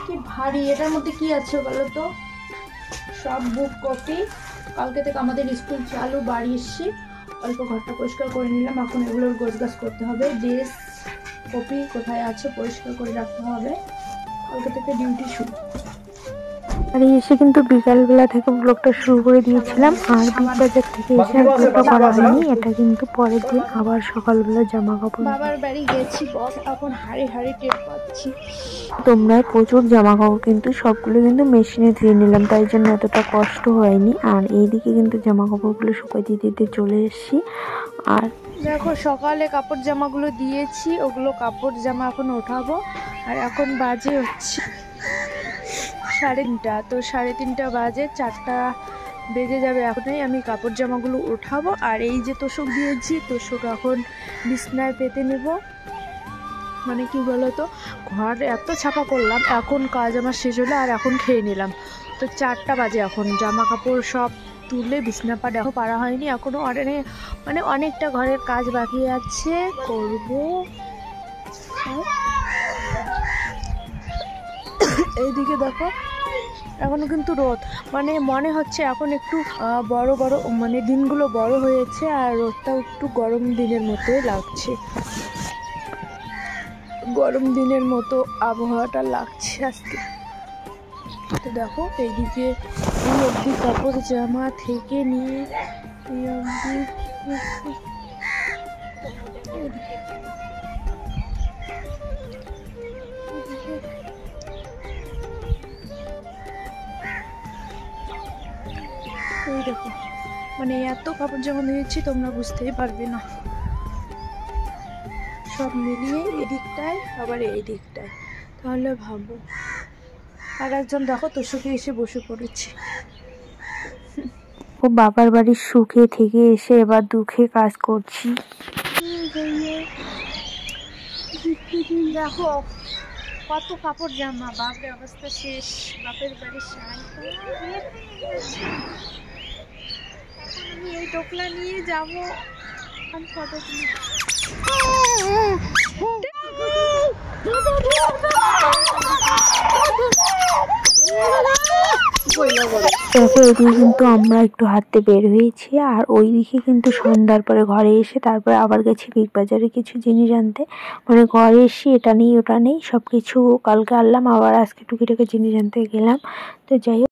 কি ভারী, এটার মধ্যে কি আছে বলো তো? সব বুক কপি। কালকে থেকে আমাদের স্কুল চালু, বাড়ি এসছি, অল্প ঘরটা পরিষ্কার করে নিলাম। এখন এগুলোর গোছগাছ করতে হবে। ড্রেস কপি কোথায় আছে পরিষ্কার করে রাখতে হবে, কালকে থেকে ডিউটি শুরু। আর এসে কিন্তু বিকালবেলা থেকে ব্লগটা শুরু করে দিয়েছিলাম। আর বিগ বাজার থেকে এসে আর ব্লগটা করা হয়নি, এটা কিন্তু পরের দিন আবার সকালবেলা জামা কাপড় বাবার বাড়ি গেছি বস, এখন হাড়ি হাড়ি টের পাচ্ছি। তোমরা প্রচুর জামা কাপড় কিন্তু সবগুলো কিন্তু মেশিনে ধুয়ে নিলাম, তাই জন্য এতটা কষ্ট হয়নি। আর এইদিকে কিন্তু জামা কাপড়গুলো শুকাইতে দিতে চলে এসেছি। আর দেখো সকালে কাপড় জামাগুলো দিয়েছি, ওগুলো কাপড় জামা এখন ওঠাবো। আর এখন বাজে হচ্ছে 3:30, তো 3:30 বাজে, 4টা বেজে যাবে। এখনই আমি কাপড় জামাগুলো ওঠাবো। আর এই যে তোষক দিয়েছি, তোষক এখন বিছনায় পেতে নেব। মানে কি বলতো, ঘর এত ছাপা করলাম, এখন কাজ আমার শেষ হলো আর এখন খেয়ে নিলাম। তো 4টা বাজে, এখন জামা কাপড় সব তুলে বিছনা পাড়া এখনো পাড়া হয়নি, এখনো মানে অনেকটা ঘরের কাজ বাকি আছে, করব। এইদিকে দেখো এখনো কিন্তু রোদ, মানে মনে হচ্ছে এখন একটু বড় বড়, মানে দিনগুলো বড় হয়েছে আর রোদটাও একটু গরম দিনের মতোই লাগছে, গরম দিনের মতো আবহাওয়াটা লাগছে আজকে। তো দেখো এইদিকে এই অবধি কাপড় জামা থেকে নিয়ে এই অবধি এই দেখো, মানে এত কাপড় জামা ধুয়েছি তোমরা বুঝতেই পারবে না। সব মিলিয়ে এদিকটায় আবার এই দিকটায়, তাহলে ভাবো। আর একজন দেখো তোষকে এসে বসে পড়েছে। ও বাবার বাড়ির সুখে থেকে এসে এবার দুঃখে কাজ করছি। দেখো কত কাপড় জামা, বাপরে অবস্থা শেষ। বাপের বাড়ির সাই এখন আমি এই টোকলা নিয়ে যাবো ফটো তুলি। দেখো এদিকে কিন্তু আমরা একটু হাঁটতে বের হয়েছি, আর ওইদিকে কিন্তু সন্ধ্যার পরে ঘরে এসে তারপরে আবার গেছি বিগ বাজারে কিছু জিনিস আনতে। মানে ঘরে এসে এটা নেই ওটা নেই সবকিছু কালকে আনলাম, আবার আজকে টুকিটাকি জিনিস আনতে গেলাম। তো যাই হোক।